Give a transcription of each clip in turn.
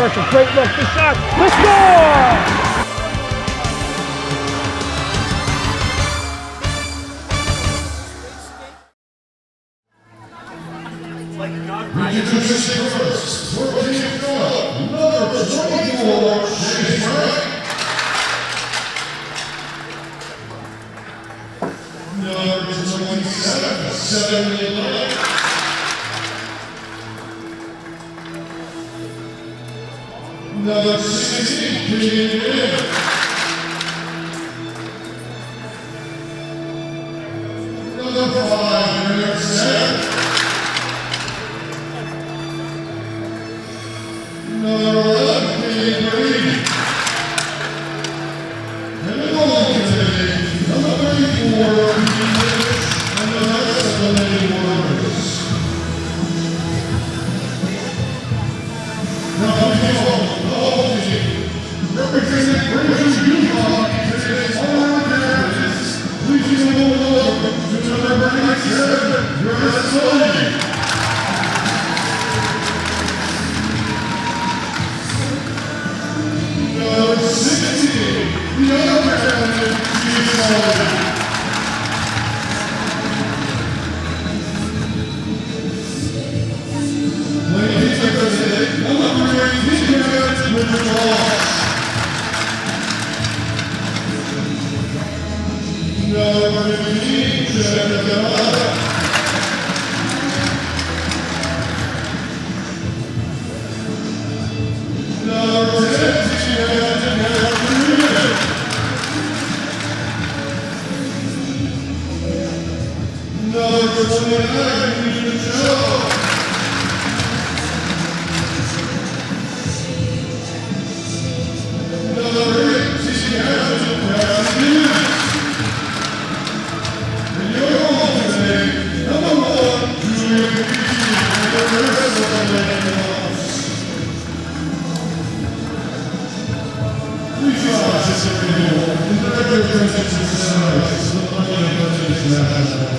pressure. Great look. The shot. The score! Introducing first, working up, number 24, Shane Frank. Number 27, 7-11. Number 16, Keenan. Number 5, Eric Sam. Number 11, Keenan Green. And the goal today, number 34, Keenan, and the rest of the Lady Warriors. Now, representing Braintree, Utah, today's honor captains, please give a welcome to number 97, Braintree. Number 16, the other captain, Utah. Ladies and gentlemen, number 18 captain, Utah. Number 15, Jessica. Number 10, Number 29, Michelle. Number 18, Ashley. And your home today, number 1, Julia Beatty, and the rest of the Lady Hawks. Please participate in the regular presentation ceremonies of the Lady International.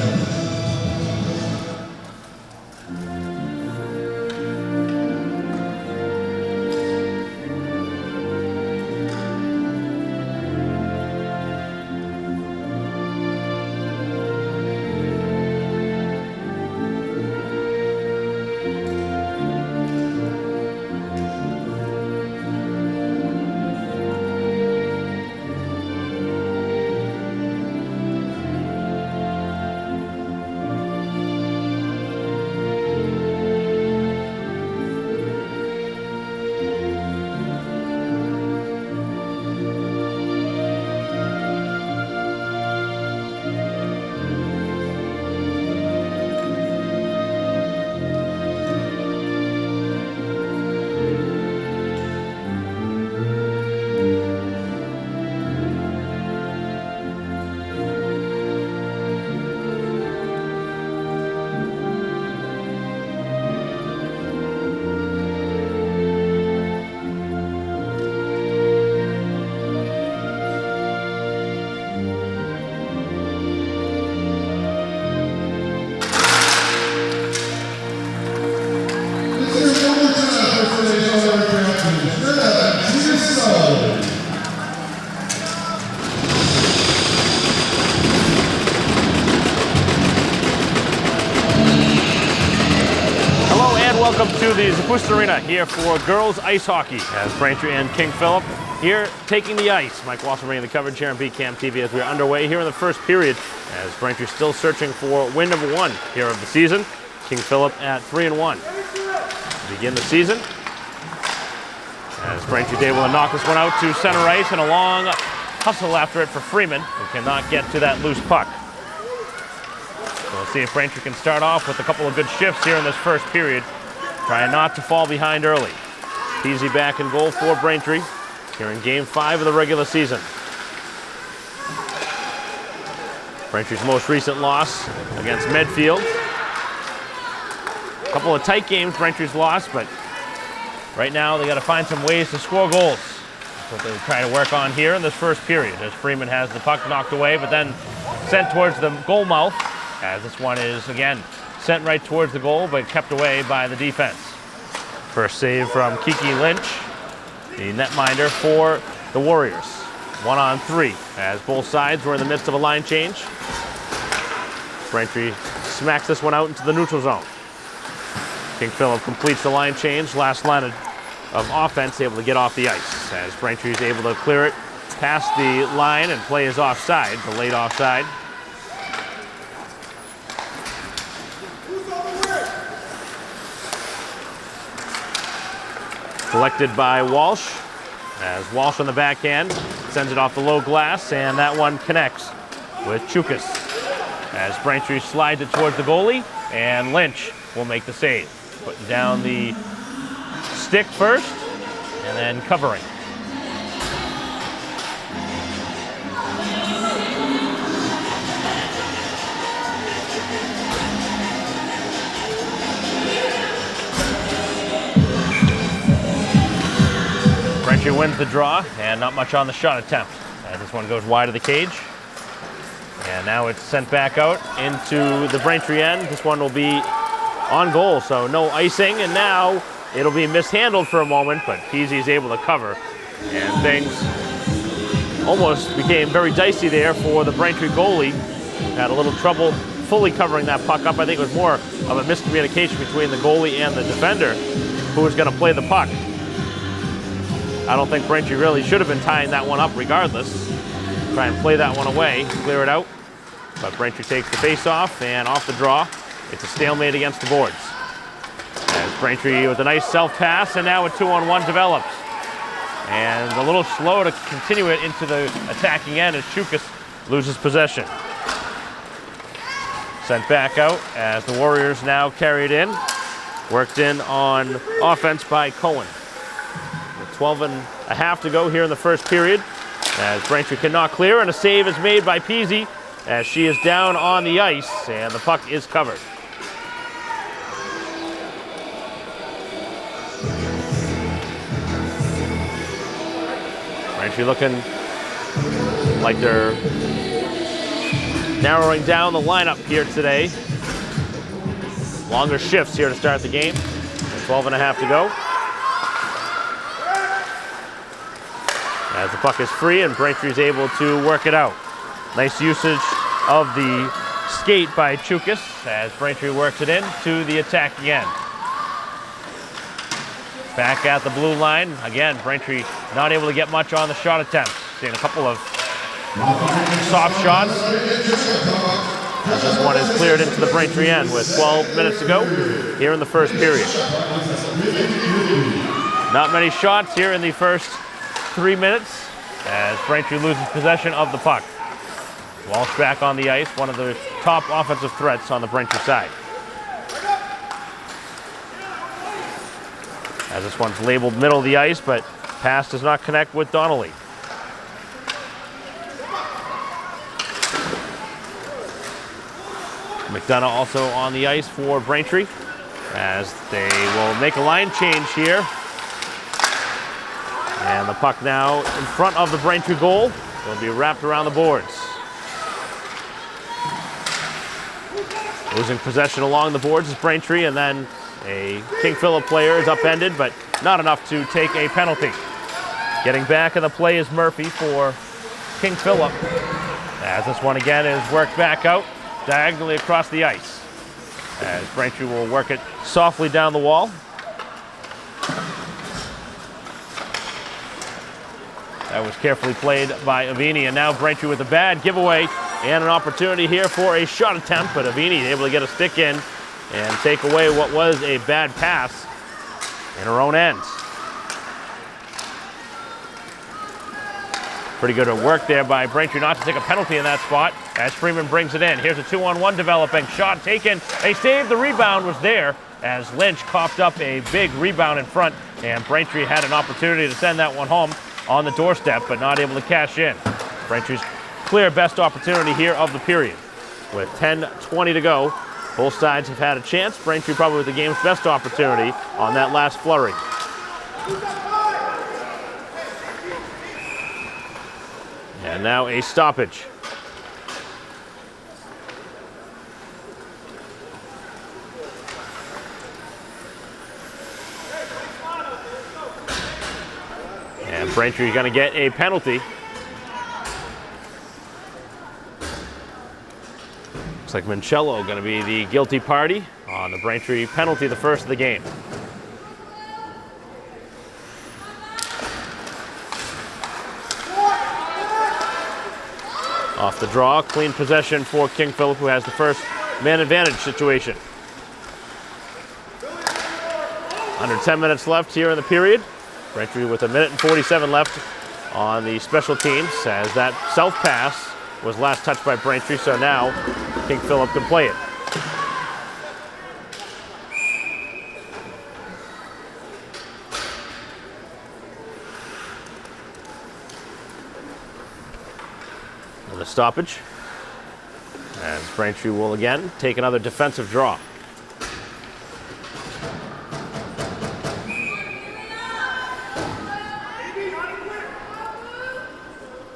Welcome to the Zappusta Arena here for girls ice hockey as Braintree and King Philip here taking the ice. Mike Walsh bringing the coverage here on BCAM TV as we are underway here in the first period as Braintree still searching for win number 1 here of the season. King Philip at 3-1 to begin the season. As Braintree's able to knock this one out to center ice and a long hustle after it for Freeman, who cannot get to that loose puck. So we'll see if Braintree can start off with a couple of good shifts here in this first period. Trying not to fall behind early. Peasy back in goal for Braintree here in Game 5 of the regular season. Braintree's most recent loss against Medfield. A couple of tight games Braintree's lost, but right now they got to find some ways to score goals. That's what they're trying to work on here in this first period as Freeman has the puck knocked away, but then sent towards the goal mouth as this one is, again, sent right towards the goal, but kept away by the defense. First save from Kiki Lynch the netminder for the Warriors. 1-on-3 as both sides were in the midst of a line change. Braintree smacks this one out into the neutral zone. King Philip completes the line change. Last line of offense, able to get off the ice as Braintree is able to clear it past the line and play is offside, the late offside. Collected by Walsh, as Walsh on the backhand sends it off the low glass, and that one connects with Chukas. As Braintree slides it towards the goalie, and Lynch will make the save. Putting down the stick first, and then covering. Braintree wins the draw, and not much on the shot attempt. As this one goes wide of the cage. And now it's sent back out into the Braintree end. This one will be on goal, so no icing, and now it'll be mishandled for a moment, but Peasy is able to cover. And things almost became very dicey there for the Braintree goalie. Had a little trouble fully covering that puck up. I think it was more of a miscommunication between the goalie and the defender who was going to play the puck. I don't think Braintree really should have been tying that one up regardless. Try and play that one away, clear it out. But Braintree takes the face off, and off the draw, it's a stalemate against the boards. As Braintree with a nice self-pass, and now a 2-on-1 develops. And a little slow to continue it into the attacking end as Chukas loses possession. Sent back out as the Warriors now carry it in. Worked in on offense by Cohen. 12 and a half to go here in the first period. As Braintree cannot clear, and a save is made by Peasy as she is down on the ice, and the puck is covered. Braintree looking like they're narrowing down the lineup here today. Longer shifts here to start the game. 12 and a half to go. As the puck is free and Braintree is able to work it out. Nice usage of the skate by Chukas as Braintree works it in to the attacking end. Back at the blue line. Again, Braintree not able to get much on the shot attempt. Seeing a couple of soft shots. As this one is cleared into the Braintree end with 12 minutes to go here in the first period. Not many shots here in the first 3 minutes as Braintree loses possession of the puck. Walsh back on the ice, one of the top offensive threats on the Braintree side. As this one's labeled middle of the ice, but pass does not connect with Donnelly. McDonough also on the ice for Braintree as they will make a line change here. And the puck now in front of the Braintree goal will be wrapped around the boards. Losing possession along the boards is Braintree, and then a King Philip player is upended, but not enough to take a penalty. Getting back in the play is Murphy for King Philip. As this one again is worked back out diagonally across the ice. As Braintree will work it softly down the wall. That was carefully played by Avini, and now Braintree with a bad giveaway and an opportunity here for a shot attempt, but Avini able to get a stick in and take away what was a bad pass in her own end. Pretty good work there by Braintree not to take a penalty in that spot as Freeman brings it in. Here's a 2-on-1 developing. Shot taken, a save, the rebound was there as Lynch coughed up a big rebound in front, and Braintree had an opportunity to send that one home on the doorstep, but not able to cash in. Braintree's clear best opportunity here of the period. With 10:20 to go, both sides have had a chance. Braintree probably with the game's best opportunity on that last flurry. And now a stoppage. And Braintree going to get a penalty. Looks like Mancello going to be the guilty party on the Braintree penalty, the first of the game. Off the draw, clean possession for King Philip, who has the first man advantage situation. Under 10 minutes left here in the period. Braintree with 1:47 left on the special teams, as that self pass was last touched by Braintree, so now King Philip can play it. And the stoppage, as Braintree will again take another defensive draw.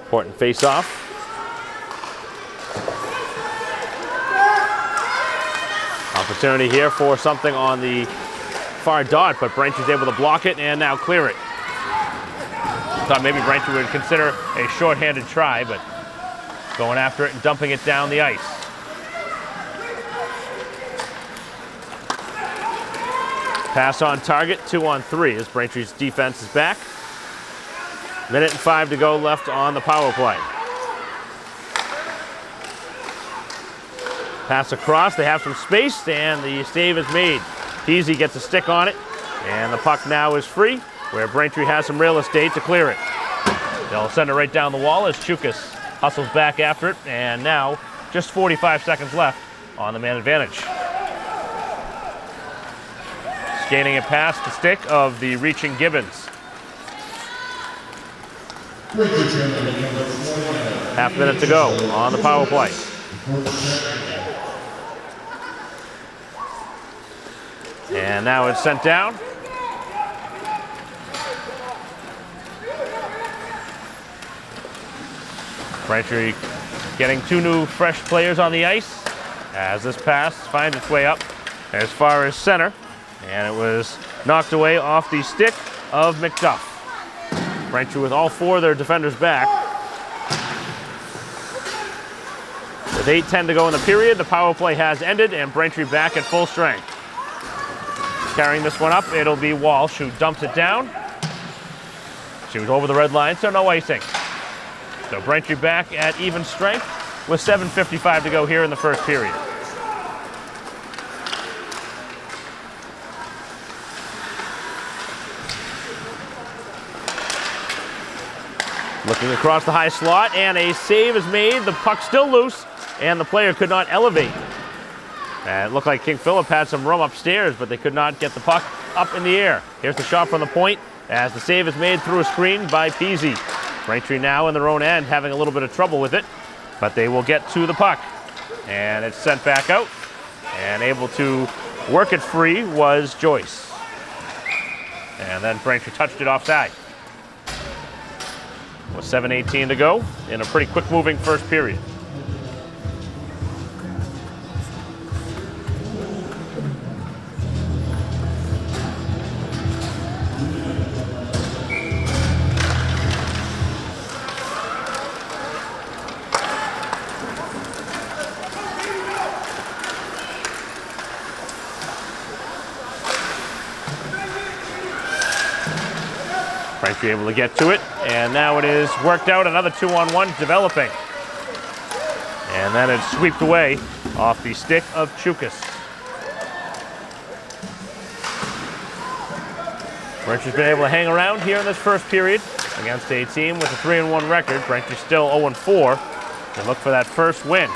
Important face-off. Opportunity here for something on the far dot, but Braintree's able to block it and now clear it. Thought maybe Braintree would consider a short-handed try, but going after it and dumping it down the ice. Pass on target, 2-on-3 as Braintree's defense is back. 1:05 to go left on the power play. Pass across, they have some space, and the save is made. Peasy gets a stick on it, and the puck now is free, where Braintree has some real estate to clear it. They'll send it right down the wall as Chukas hustles back after it, and now just 45 seconds left on the man advantage. Skating it past the stick of the reaching Gibbons. Half minute to go on the power play. And now it's sent down. Braintree getting two new fresh players on the ice as this pass finds its way up as far as center. And it was knocked away off the stick of McDuff. Braintree with all four of their defenders back. With 8:10 to go in the period, the power play has ended and Braintree back at full strength. Carrying this one up, it'll be Walsh who dumps it down. She was over the red line, so no icing. So Braintree back at even strength with 7:55 to go here in the first period. Looking across the high slot, and a save is made. The puck still loose, and the player could not elevate. And it looked like King Philip had some room upstairs, but they could not get the puck up in the air. Here's the shot from the point, as the save is made through a screen by Peasy. Braintree now in their own end, having a little bit of trouble with it, but they will get to the puck. And it's sent back out, and able to work it free was Joyce. And then Braintree touched it offside. With 7:18 to go in a pretty quick-moving first period. Braintree able to get to it, and now it is worked out. Another 2-on-1 developing. And then it's swept away off the stick of Chukas. Braintree's been able to hang around here in this first period against a team with a 3-1 record. Braintree still 0-4. They look for that first win.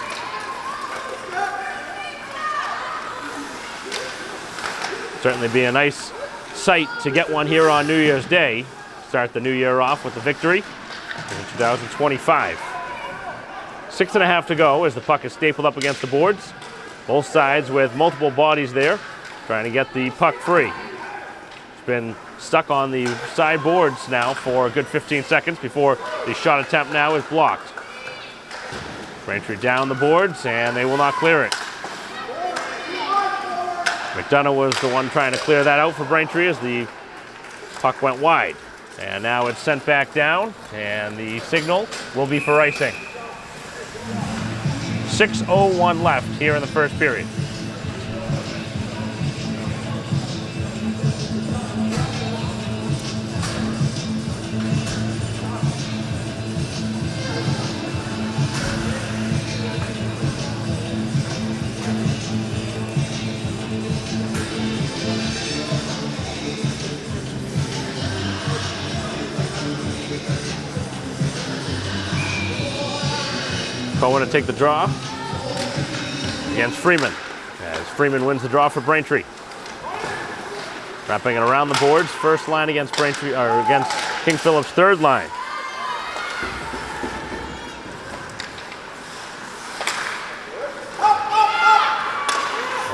Certainly be a nice sight to get one here on New Year's Day. Start the new year off with the victory in 2025. 6.5 to go as the puck is stapled up against the boards. Both sides with multiple bodies there, trying to get the puck free. It's been stuck on the side boards now for a good 15 seconds before the shot attempt now is blocked. Braintree down the boards, and they will not clear it. McDonough was the one trying to clear that out for Braintree as the puck went wide. And now it's sent back down, and the signal will be for icing. 6:01 left here in the first period. Cohen to take the draw against Freeman, as Freeman wins the draw for Braintree. Wrapping it around the boards, first line against Braintree, or against King Philip's third line.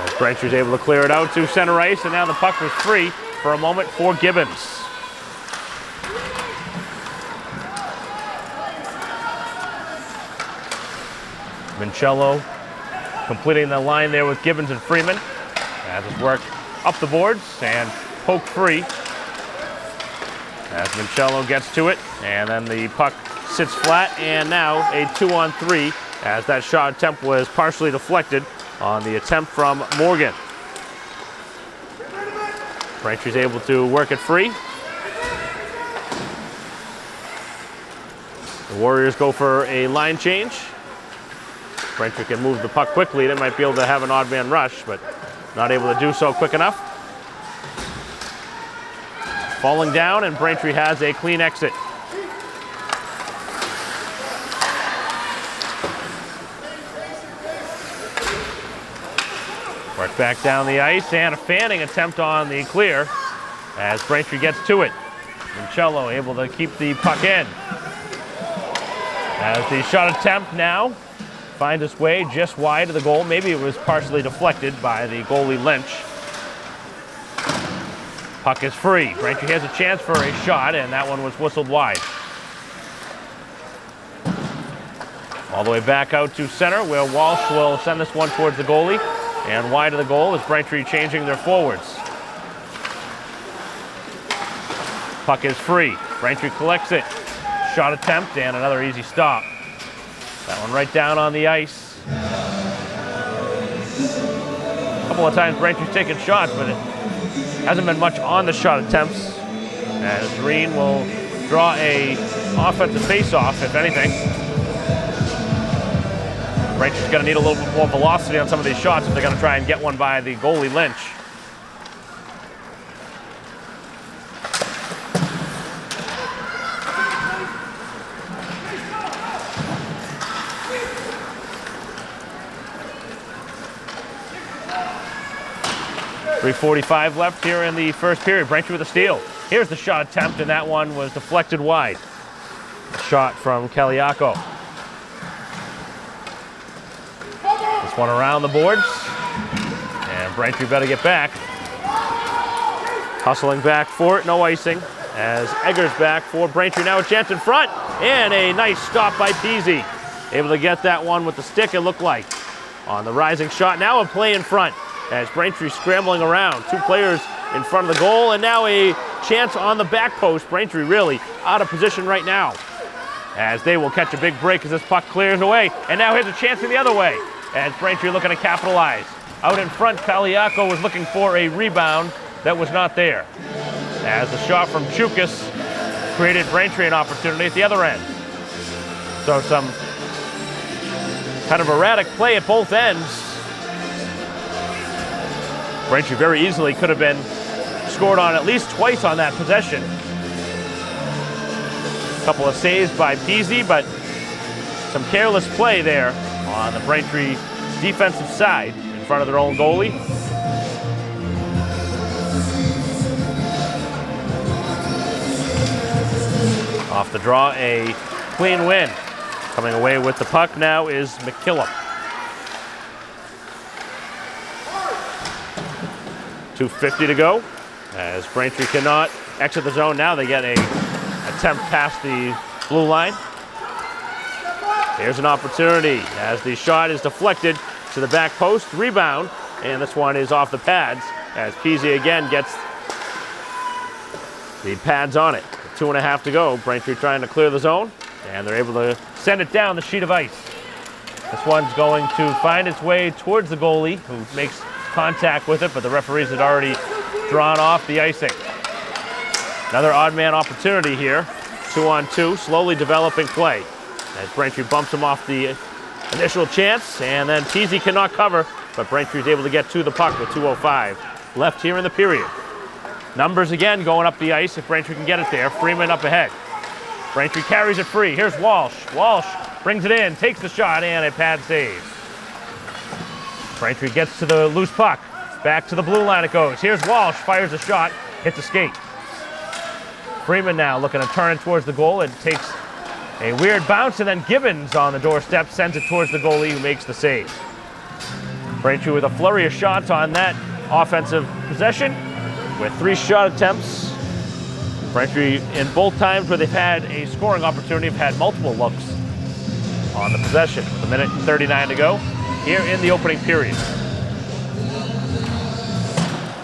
As Braintree's able to clear it out to center ice, and now the puck was free for a moment for Gibbons. Mincello completing the line there with Gibbons and Freeman. As it's worked up the boards and poked free. As Mincello gets to it, and then the puck sits flat, and now a 2-on-3 as that shot attempt was partially deflected on the attempt from Morgan. Braintree's able to work it free. The Warriors go for a line change. Braintree can move the puck quickly. They might be able to have an odd man rush, but not able to do so quick enough. Falling down, and Braintree has a clean exit. Work back down the ice, and a fanning attempt on the clear as Braintree gets to it. Mincello able to keep the puck in. As the shot attempt now finds its way just wide of the goal. Maybe it was partially deflected by the goalie Lynch. Puck is free. Braintree has a chance for a shot, and that one was whistled wide. All the way back out to center, where Walsh will send this one towards the goalie. And wide of the goal is Braintree changing their forwards. Puck is free. Braintree collects it. Shot attempt, and another easy stop. That one right down on the ice. A couple of times Braintree's taken shots, but it hasn't been much on the shot attempts. As Reen will draw a offensive face-off, if anything. Braintree's going to need a little bit more velocity on some of these shots if they're going to try and get one by the goalie Lynch. .345 left here in the first period. Braintree with a steal. Here's the shot attempt, and that one was deflected wide. A shot from Kaliako. This one around the boards, and Braintree better get back. Hustling back for it, no icing, as Eggers back for Braintree. Now a chance in front, and a nice stop by Peasy. Able to get that one with the stick, it looked like. On the rising shot, now a play in front, as Braintree scrambling around. Two players in front of the goal, and now a chance on the back post. Braintree really out of position right now, as they will catch a big break as this puck clears away. And now here's a chance in the other way, as Braintree looking to capitalize. Out in front, Kaliako was looking for a rebound that was not there, as the shot from Chukas created Braintree an opportunity at the other end. So some kind of erratic play at both ends. Braintree very easily could have been scored on at least twice on that possession. A couple of saves by Peasy, but some careless play there on the Braintree defensive side in front of their own goalie. Off the draw, a clean win. Coming away with the puck now is McKillop. 2:50 to go, as Braintree cannot exit the zone. Now they get a attempt past the blue line. Here's an opportunity as the shot is deflected to the back post, rebound, and this one is off the pads as Peasy again gets the pads on it. 2.5 to go. Braintree trying to clear the zone, and they're able to send it down the sheet of ice. This one's going to find its way towards the goalie, who makes contact with it, but the referees had already drawn off the icing. Another odd man opportunity here. 2-on-2, slowly developing play. As Braintree bumps him off the initial chance, and then Teasy cannot cover, but Braintree's able to get to the puck with 2:05 left here in the period. Numbers again going up the ice if Braintree can get it there. Freeman up ahead. Braintree carries it free. Here's Walsh. Walsh brings it in, takes the shot, and a pad save. Braintree gets to the loose puck. Back to the blue line it goes. Here's Walsh, fires a shot, hits a skate. Freeman now looking to turn it towards the goal. It takes a weird bounce, and then Gibbons on the doorstep sends it towards the goalie, who makes the save. Braintree with a flurry of shots on that offensive possession with 3 shot attempts. Braintree, in both times where they've had a scoring opportunity, have had multiple looks on the possession. With 1:39 to go here in the opening period.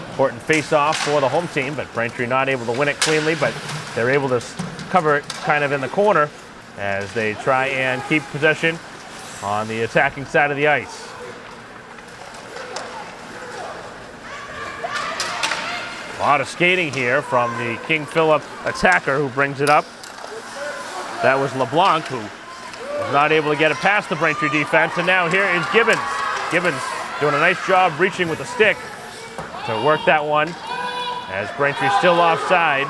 Important face-off for the home team, but Braintree not able to win it cleanly, but they're able to cover it kind of in the corner as they try and keep possession on the attacking side of the ice. A lot of skating here from the King Philip attacker, who brings it up. That was LeBlanc, who was not able to get it past the Braintree defense, and now here is Gibbons. Gibbons doing a nice job reaching with the stick to work that one, as Braintree still offside.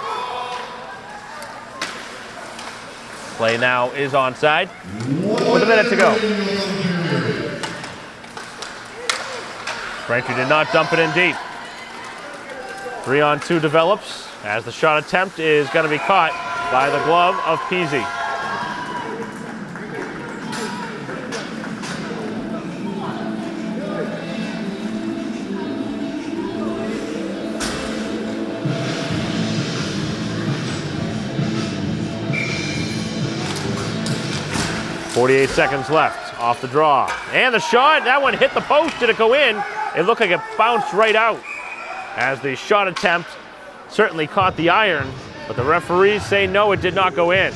Play now is onside with 1 minute to go. Braintree did not dump it in deep. 3-on-2 develops as the shot attempt is going to be caught by the glove of Peasy. .48 seconds left off the draw. And the shot, that one hit the post. Did it go in? It looked like it bounced right out, as the shot attempt certainly caught the iron, but the referees say no, it did not go in.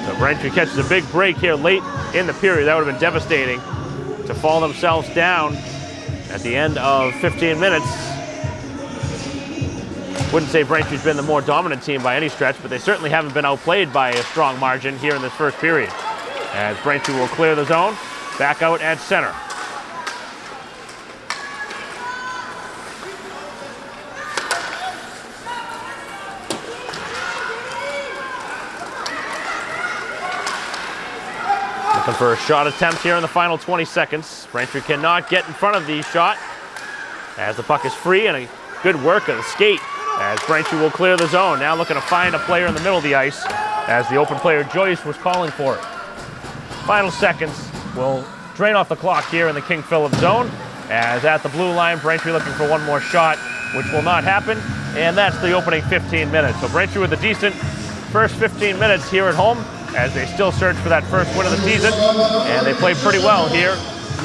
So Braintree catches a big break here late in the period. That would have been devastating to fall themselves down at the end of 15 minutes. Wouldn't say Braintree's been the more dominant team by any stretch, but they certainly haven't been outplayed by a strong margin here in this first period. As Braintree will clear the zone, back out at center. Looking for a shot attempt here in the final 20 seconds. Braintree cannot get in front of the shot as the puck is free, and a good work of the skate as Braintree will clear the zone. Now looking to find a player in the middle of the ice as the open player Joyce was calling for it. Final seconds will drain off the clock here in the King Philip zone, as at the blue line, Braintree looking for one more shot, which will not happen, and that's the opening 15 minutes. So Braintree with a decent first 15 minutes here at home, as they still search for that first win of the season, and they played pretty well here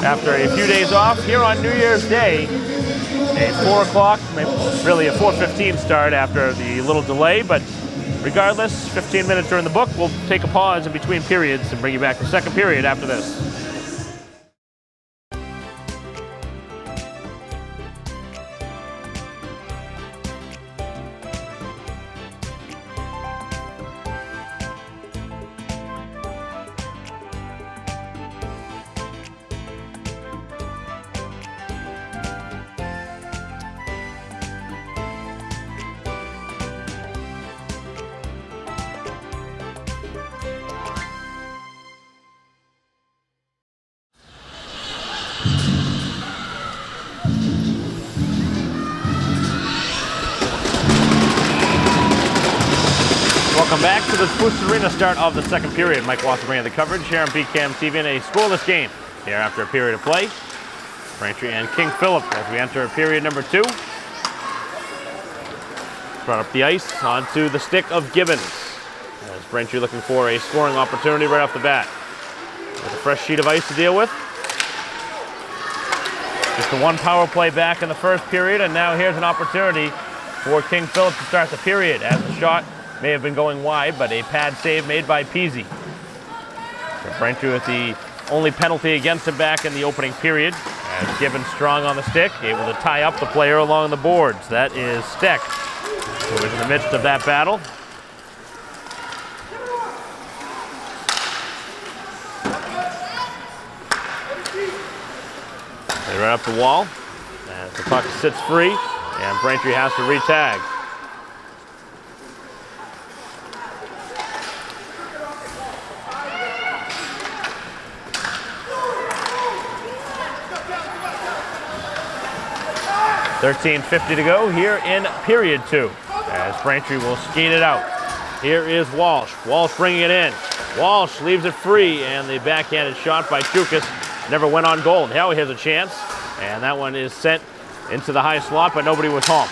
after a few days off here on New Year's Day. A 4 o'clock, really a 4:15 start after the little delay, but regardless, 15 minutes are in the book. We'll take a pause in between periods and bring you back the second period after this. Welcome back to the Spruce Arena start of the second period. Mike Watson bringing the coverage here on BCAM TV in a scoreless game here after a period of play. Braintree and King Philip as we enter period number 2. Brought up the ice onto the stick of Gibbons. As Braintree looking for a scoring opportunity right off the bat. With a fresh sheet of ice to deal with. The Just the one power play back in the first period, and now here's an opportunity for King Philip to start the period, as the shot may have been going wide, but a pad save made by Peasy. So Braintree with the only penalty against him back in the opening period, as Gibbons strong on the stick, able to tie up the player along the boards. That is Steck, who is in the midst of that battle. They run up the wall as the puck sits free, and Braintree has to re-tag. $13:50 to go here in period 2, as Braintree will skate it out. Here is Walsh. Walsh bringing it in. Walsh leaves it free, and the backhanded shot by Chukas never went on goal. Now he has a chance, and that one is sent into the high slot, but nobody was home.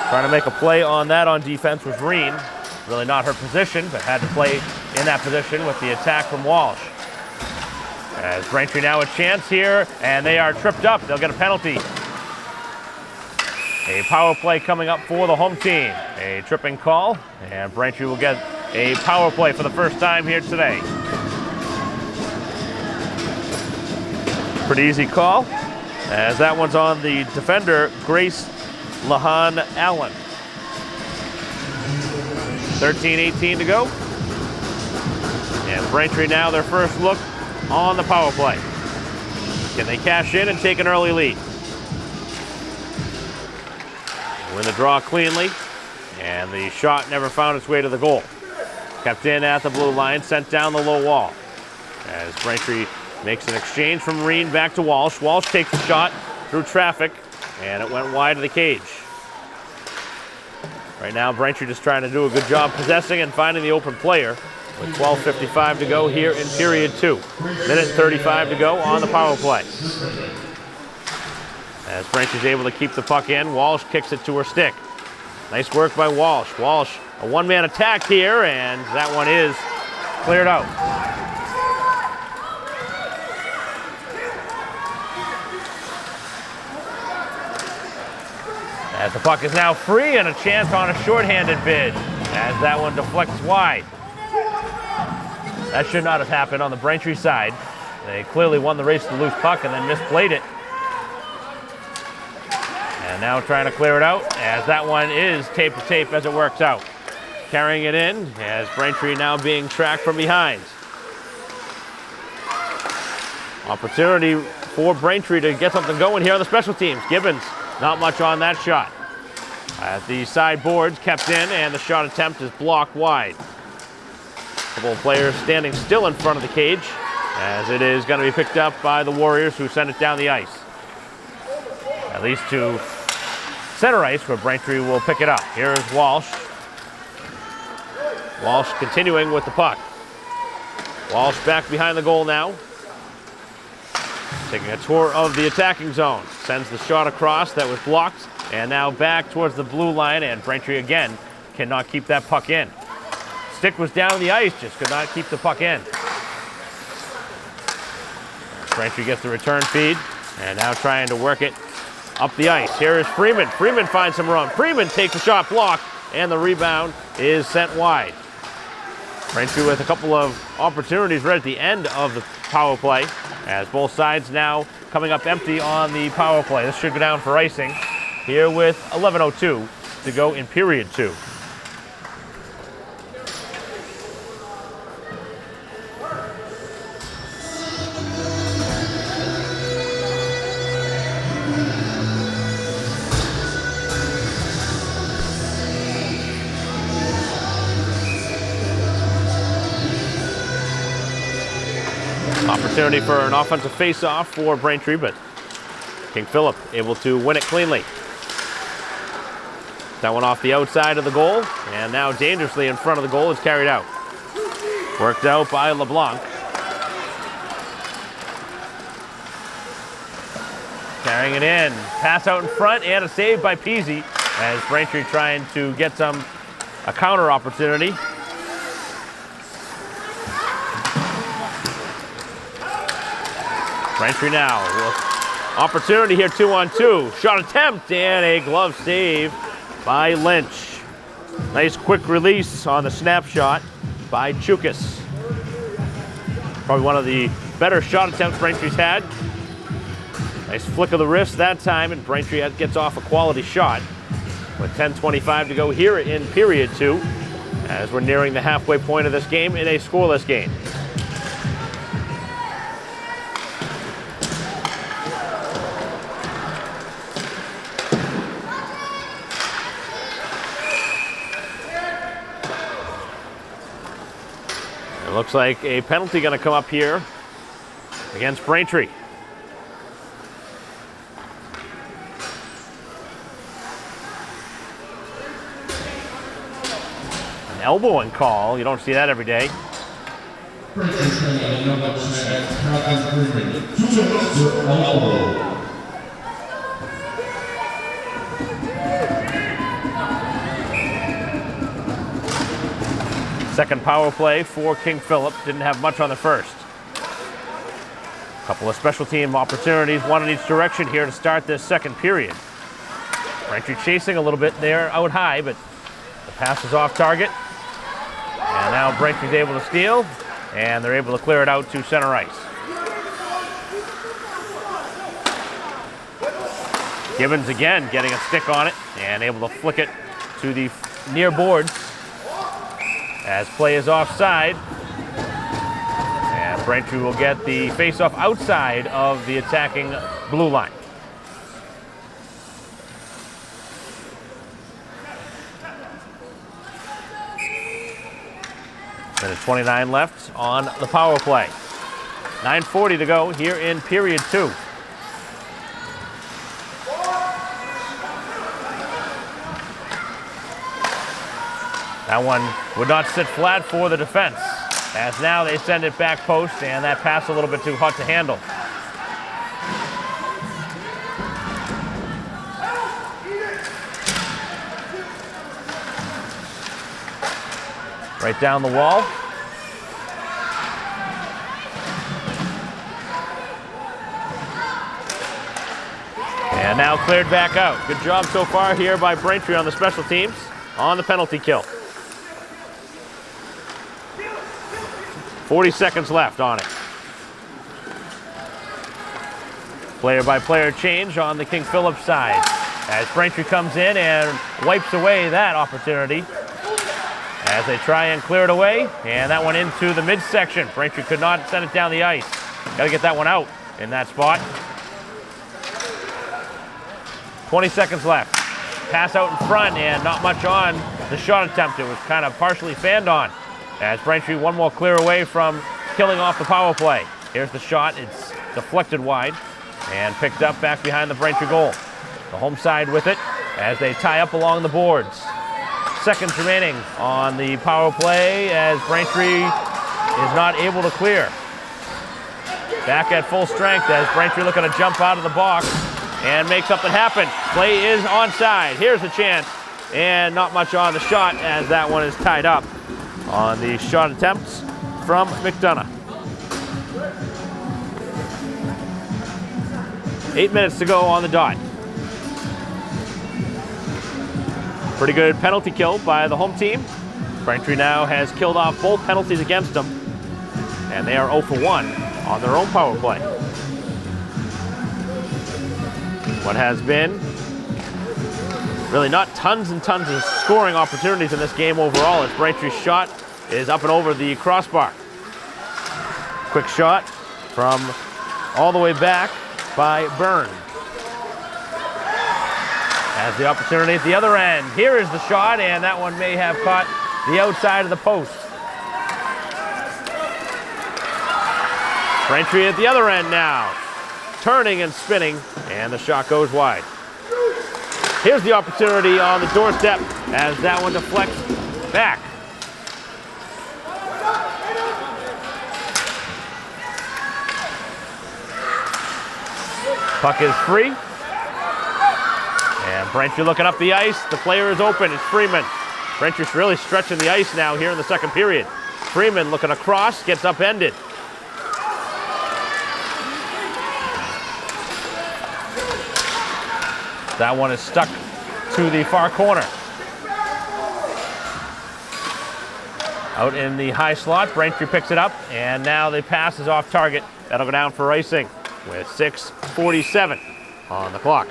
Trying to make a play on that on defense was Reen. Really not her position, but had to play in that position with the attack from Walsh. As Braintree now a chance here, and they are tripped up. They'll get a penalty. A power play coming up for the home team. A tripping call, and Braintree will get a power play for the first time here today. Pretty easy call, as that one's on the defender, Grace Lahan Allen. 13:18 to go. And Braintree now their first look on the power play. Can they cash in and take an early lead? Win the draw cleanly, and the shot never found its way to the goal. Kept in at the blue line, sent down the low wall. As Braintree makes an exchange from Reen back to Walsh. Walsh takes the shot through traffic, and it went wide of the cage. Right now, Braintree just trying to do a good job possessing and finding the open player, with 12:55 to go here in period 2. Minute 35 to go on the power play. As Braintree's able to keep the puck in, Walsh kicks it to her stick. Nice work by Walsh. Walsh, a one-man attack here, and that one is cleared out. As the puck is now free, and a chance on a shorthanded bid, as that one deflects wide. That should not have happened on the Braintree side. They clearly won the race to the loose puck and then misplayed it. And now trying to clear it out, as that one is tape to tape as it works out. Carrying it in, as Braintree now being tracked from behind. Opportunity for Braintree to get something going here on the special teams. Gibbons, not much on that shot. At the side boards, kept in, and the shot attempt is blocked wide. A couple of players standing still in front of the cage, as it is going to be picked up by the Warriors, who send it down the ice. At least to center ice, where Braintree will pick it up. Here is Walsh. Walsh continuing with the puck. Walsh back behind the goal now. Taking a tour of the attacking zone. Sends the shot across that was blocked, and now back towards the blue line, and Braintree again cannot keep that puck in. Stick was down the ice, just could not keep the puck in. Braintree gets the return feed, and now trying to work it up the ice. Here is Freeman. Freeman finds some run. Freeman takes a shot blocked, and the rebound is sent wide. Braintree with a couple of opportunities right at the end of the power play, as both sides now coming up empty on the power play. This should go down for icing here with 11:02 to go in period 2. Opportunity for an offensive face-off for Braintree, but King Philip able to win it cleanly. That one off the outside of the goal, and now dangerously in front of the goal is carried out. Worked out by LeBlanc. Carrying it in. Pass out in front, and a save by Peasy, as Braintree trying to get a counter opportunity. Braintree now will Opportunity here, 2-on-2. Shot attempt and a glove save by Lynch. Nice quick release on the snapshot by Chukas. Probably one of the better shot attempts Braintree's had. Nice flick of the wrist that time, and Braintree gets off a quality shot with 10:25 to go here in period 2, as we're nearing the halfway point of this game in a scoreless game. It looks like a penalty going to come up here against Braintree. An elbowing call. You don't see that every day. Second power play for King Philip. Didn't have much on the first. Couple of special team opportunities, one in each direction here to start this second period. Braintree chasing a little bit there out high, but the pass is off target. And now Braintree's able to steal, and they're able to clear it out to center ice. Gibbons again getting a stick on it and able to flick it to the near boards as play is offside. And Braintree will get the face-off outside of the attacking blue line. Minute 29 left on the power play. 9:40 to go here in period 2. That one would not sit flat for the defense, as now they send it back post, and that pass a little bit too hot to handle. Right down the wall. And now cleared back out. Good job so far here by Braintree on the special teams on the penalty kill. 40 seconds left on it. Player-by-player change on the King Philip side as Braintree comes in and wipes away that opportunity as they try and clear it away, and that one into the midsection. Braintree could not send it down the ice. Got to get that one out in that spot. 20 seconds left. Pass out in front and not much on the shot attempt. It was kind of partially fanned on as Braintree one more clear away from killing off the power play. Here's the shot. It's deflected wide and picked up back behind the Braintree goal. The home side with it as they tie up along the boards. Seconds remaining on the power play as Braintree is not able to clear. Back at full strength as Braintree looking to jump out of the box and make something happen. Play is onside. Here's a chance, and not much on the shot as that one is tied up on the shot attempts from McDonough. 8 minutes to go on the dot. Pretty good penalty kill by the home team. Braintree now has killed off both penalties against them, and they are 0 for 1 on their own power play. What has been really not tons and tons of scoring opportunities in this game overall, as Braintree's shot is up and over the crossbar. Quick shot from all the way back by Byrne. Has the opportunity at the other end. Here is the shot, and that one may have caught the outside of the post. Braintree at the other end now, turning and spinning, and the shot goes wide. Here's the opportunity on the doorstep as that one deflects back. Puck is free. And Braintree looking up the ice. The player is open. It's Freeman. Braintree's really stretching the ice now here in the second period. Freeman looking across, gets upended. That one is stuck to the far corner. Out in the high slot, Braintree picks it up, and now the pass is off target. That'll go down for icing with 6:47 on the clock.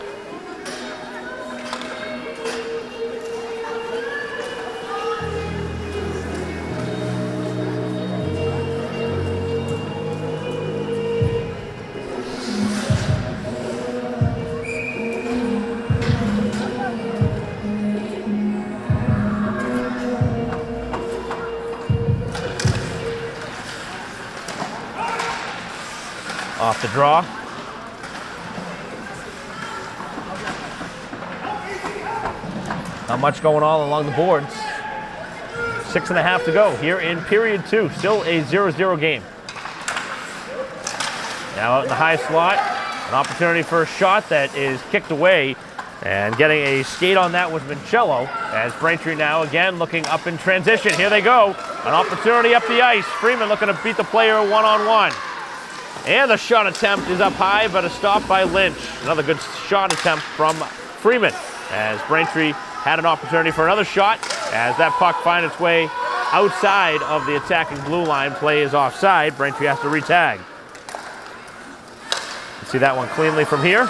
Off the draw. Not much going on along the boards. 6.5 to go here in period 2. Still a 0-0 game. Now out in the high slot, an opportunity for a shot that is kicked away, and getting a skate on that was Mincello, as Braintree now again looking up in transition. Here they go. An opportunity up the ice. Freeman looking to beat the player one-on-one. And the shot attempt is up high, but a stop by Lynch. Another good shot attempt from Freeman, as Braintree had an opportunity for another shot, as that puck finds its way outside of the attacking blue line. Play is offside. Braintree has to re-tag. See that one cleanly from here.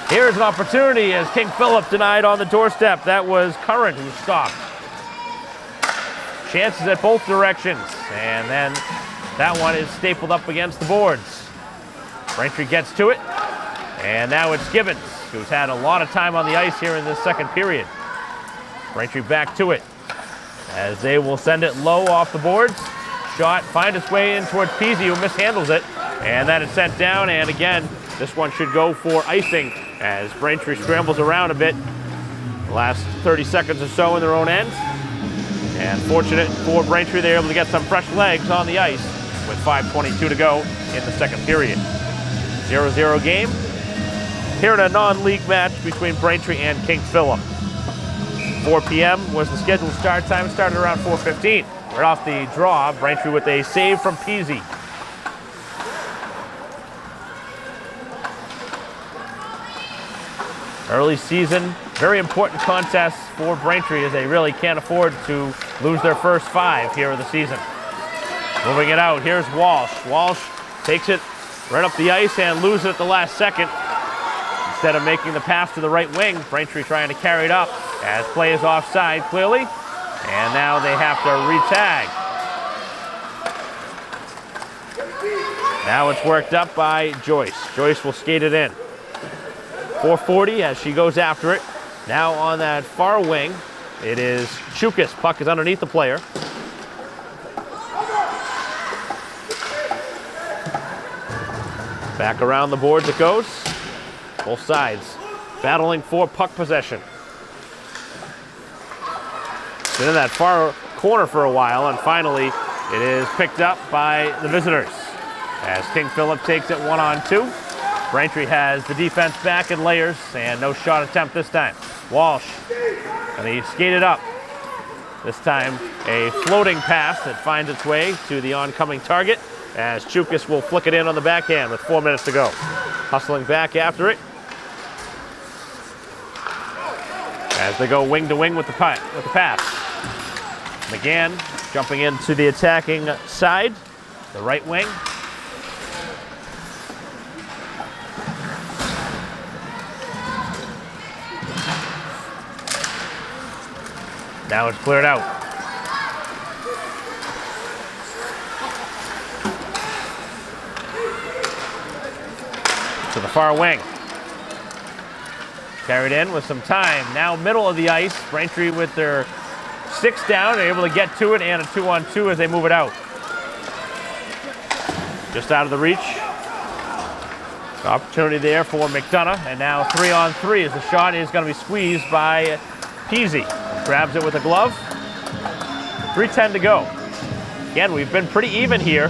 Here's an opportunity as King Philip denied on the doorstep. That was Curran who stopped. Chances at both directions, and then that one is stapled up against the boards. Braintree gets to it, and now it's Gibbons, who's had a lot of time on the ice here in this second period. Braintree back to it, as they will send it low off the boards. Shot finds its way in towards Peasy, who mishandles it, and that is sent down, and again, this one should go for icing, as Braintree scrambles around a bit the last 30 seconds or so in their own end. And fortunate for Braintree, they're able to get some fresh legs on the ice with 5:22 to go in the second period. 0-0 game here in a non-league match between Braintree and King Philip. 4 p.m. was the scheduled start time. It started around 4:15. Right off the draw, Braintree with a save from Peasy. Early season, very important contest for Braintree, as they really can't afford to lose their first 5 here of the season. Moving it out, here's Walsh. Walsh takes it right up the ice and loses it at the last second. Instead of making the pass to the right wing, Braintree trying to carry it up as play is offside clearly. And now they have to re-tag. Now it's worked up by Joyce. Joyce will skate it in. 4:40 as she goes after it. Now on that far wing, it is Chukas. Puck is underneath the player. Back around the boards it goes. Both sides battling for puck possession. Been in that far corner for a while, and finally it is picked up by the visitors as King Philip takes it 1-on-2. Braintree has the defense back in layers, and no shot attempt this time. Walsh, and he skated up. This time a floating pass that finds its way to the oncoming target, as Chukas will flick it in on the backhand with 4 minutes to go. Hustling back after it as they go wing to wing with the pass. McGann jumping into the attacking side, the right wing. Now it's cleared out. To the far wing. Carried in with some time. Now middle of the ice. Braintree with their 6 down. They're able to get to it, and a 2-on-2 as they move it out. Just out of the reach. Opportunity there for McDonough, and now 3-on-3 as the shot is going to be squeezed by Peasy. Grabs it with a glove. 3:10 to go. Again, we've been pretty even here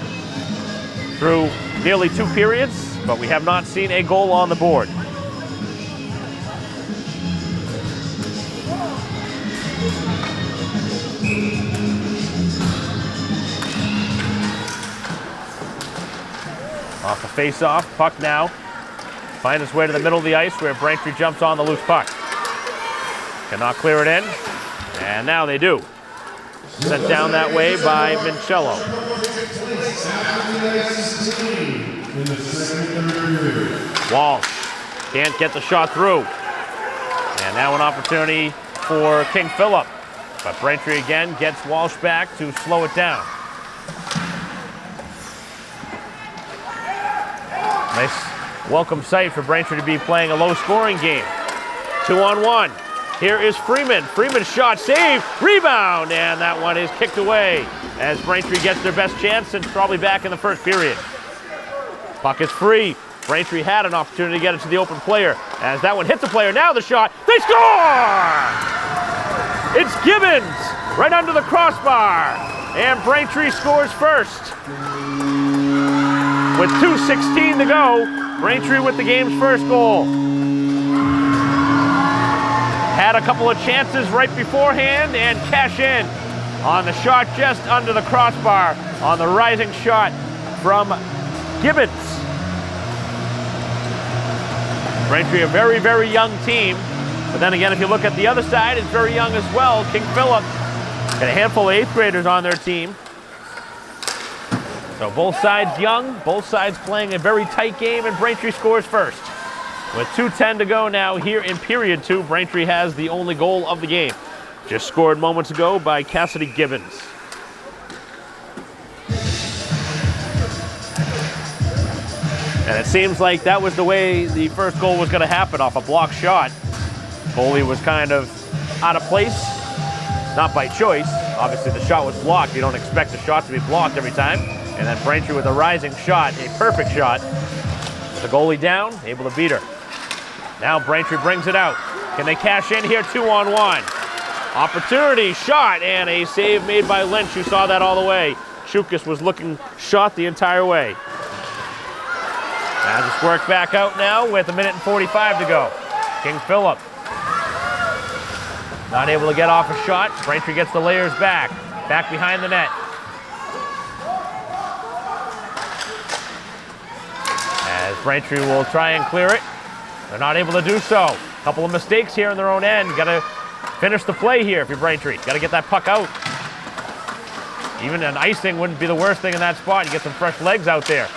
through nearly 2 periods, but we have not seen a goal on the board. Off the face-off, puck now Find his way to the middle of the ice where Braintree jumps on the loose puck. Cannot clear it in. And now they do. Sent down that way by Mincello. Walsh can't get the shot through. And now an opportunity for King Philip. But Braintree again gets Walsh back to slow it down. Nice welcome sight for Braintree to be playing a low-scoring game. 2-on-1. Here is Freeman. Freeman's shot, save, rebound, and that one is kicked away as Braintree gets their best chance since probably back in the first period. Puck is free. Braintree had an opportunity to get it to the open player as that one hits the player. Now the shot, they score! It's Gibbons right under the crossbar, and Braintree scores first. With 2:16 to go, Braintree with the game's first goal. Had a couple of chances right beforehand and cash in on the shot just under the crossbar on the rising shot from Gibbons. Braintree, a very, very young team. But then again, if you look at the other side, it's very young as well. King Philip got a handful of 8th graders on their team. So both sides young, both sides playing a very tight game, and Braintree scores first. With 2:10 to go now here in period 2, Braintree has the only goal of the game. Just scored moments ago by Cassidy Gibbons. And it seems like that was the way the first goal was going to happen, off a block shot. Goalie was kind of out of place, not by choice. Obviously the shot was blocked. You don't expect a shot to be blocked every time. And then Braintree with a rising shot, a perfect shot. The goalie down, able to beat her. Now Braintree brings it out. Can they cash in here? 2-on-1. Opportunity, shot, and a save made by Lynch, who saw that all the way. Chukas was looking shot the entire way. As it's worked back out now with 1:45 to go. King Philip not able to get off a shot. Braintree gets the layers back behind the net. As Braintree will try and clear it. They're not able to do so. A couple of mistakes here in their own end. Got to finish the play here if you're Braintree. Got to get that puck out. Even an icing wouldn't be the worst thing in that spot. You get some fresh legs out there.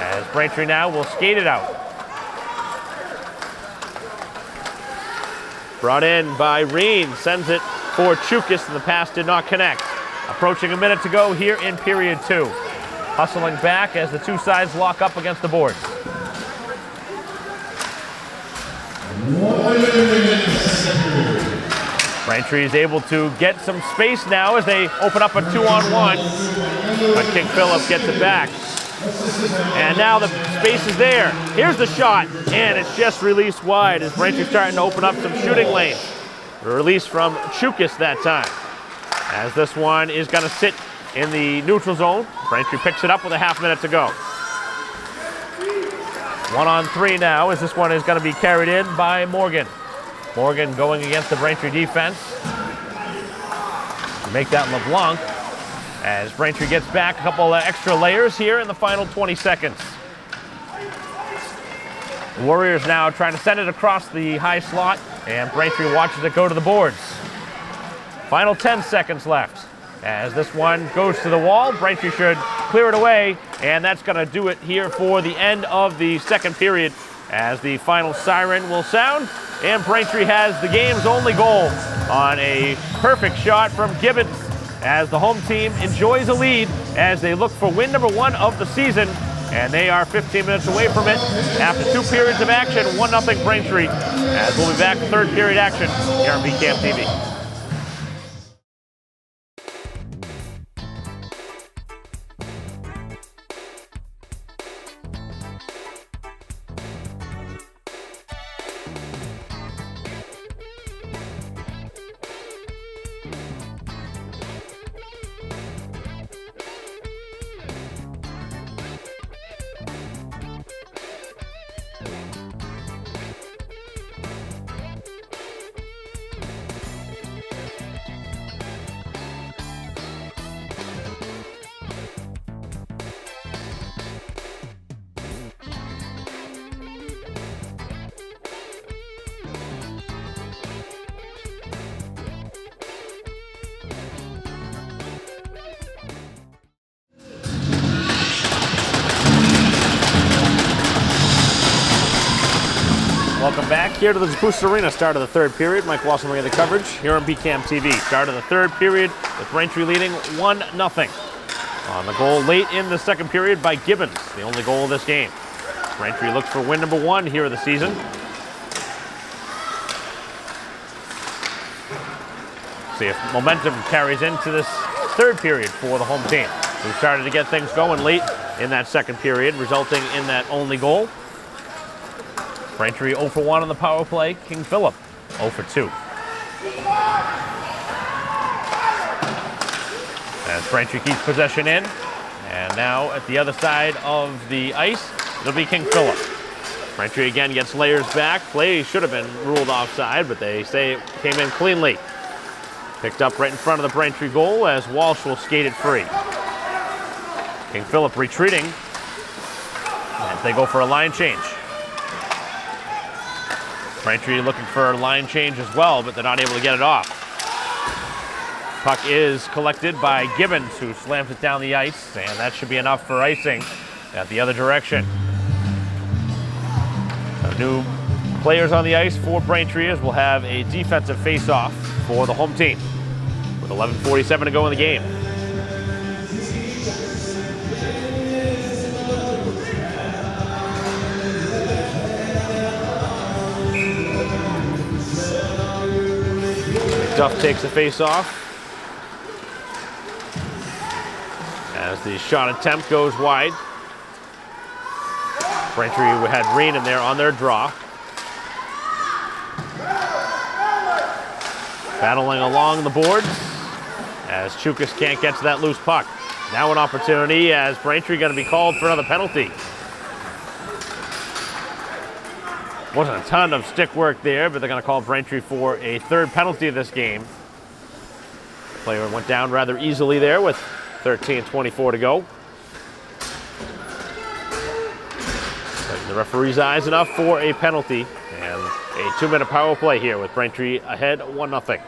As Braintree now will skate it out. Brought in by Reen. Sends it for Chukas, and the pass did not connect. Approaching a minute to go here in period 2. Hustling back as the two sides lock up against the boards. Braintree is able to get some space now as they open up a 2-on-1. But King Philip gets it back. And now the space is there. Here's the shot, and it's just released wide as Braintree starting to open up some shooting lanes. A release from Chukas that time. As this one is going to sit in the neutral zone. Braintree picks it up with a half minute to go. 1-on-3 now as this one is going to be carried in by Morgan. Morgan going against the Braintree defense. Make that LeBlanc as Braintree gets back a couple of extra layers here in the final 20 seconds. The Warriors now trying to send it across the high slot, and Braintree watches it go to the boards. Final 10 seconds left. As this one goes to the wall, Braintree should clear it away, and that's going to do it here for the end of the second period as the final siren will sound, and Braintree has the game's only goal on a perfect shot from Gibbons as the home team enjoys a lead as they look for win number 1 of the season, and they are 15 minutes away from it after 2 periods of action, 1-0 Braintree, as we'll be back to third period action here on BCAM TV. Welcome back here to the Boost Arena. Start of the third period. Mike Walson bringing the coverage here on BCAM TV. Start of the third period with Braintree leading 1-0. On the goal late in the second period by Gibbons, the only goal of this game. Braintree looks for win number 1 here of the season. See if momentum carries into this third period for the home team. We started to get things going late in that second period, resulting in that only goal. Braintree 0 for 1 on the power play. King Philip 0 for 2. As Braintree keeps possession in. And now at the other side of the ice, it'll be King Philip. Braintree again gets layers back. Play should have been ruled offside, but they say it came in cleanly. Picked up right in front of the Braintree goal as Walsh will skate it free. King Philip retreating as they go for a line change. Braintree looking for a line change as well, but they're not able to get it off. Puck is collected by Gibbons, who slams it down the ice, and that should be enough for icing at the other direction. New players on the ice for Braintreeers will have a defensive face-off for the home team with 11:47 to go in the game. Duff takes the face-off as the shot attempt goes wide. Braintree had Reen in there on their draw. Battling along the boards as Chukas can't get to that loose puck. Now an opportunity as Braintree going to be called for another penalty. Wasn't a ton of stick work there, but they're going to call Braintree for a third penalty of this game. Player went down rather easily there with 13:24 to go. But the referee's eyes enough for a penalty and a 2-minute power play here with Braintree ahead 1-0.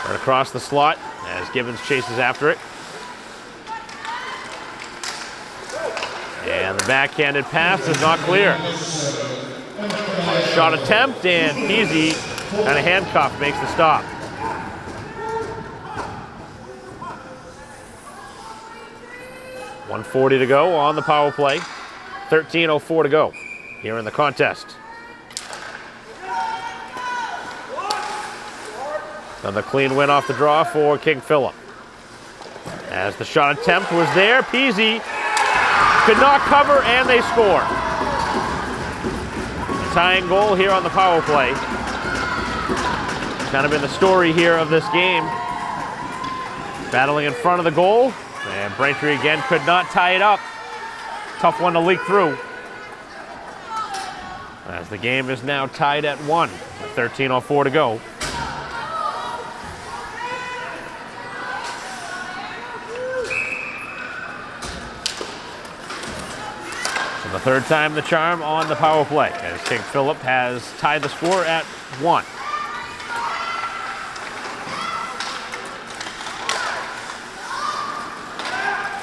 Right across the slot as Gibbons chases after it. And the backhanded pass is not clear. Shot attempt, and Peasy kind of handcuffed makes the stop. .140 to go on the power play. 13:04 to go here in the contest. Another clean win off the draw for King Philip. As the shot attempt was there, Peasy could not cover, and they score. A tying goal here on the power play. Kind of been the story here of this game. Battling in front of the goal, and Braintree again could not tie it up. Tough one to leak through. As the game is now tied at 1, with 13:04 to go. The third time the charm on the power play as King Philip has tied the score at 1.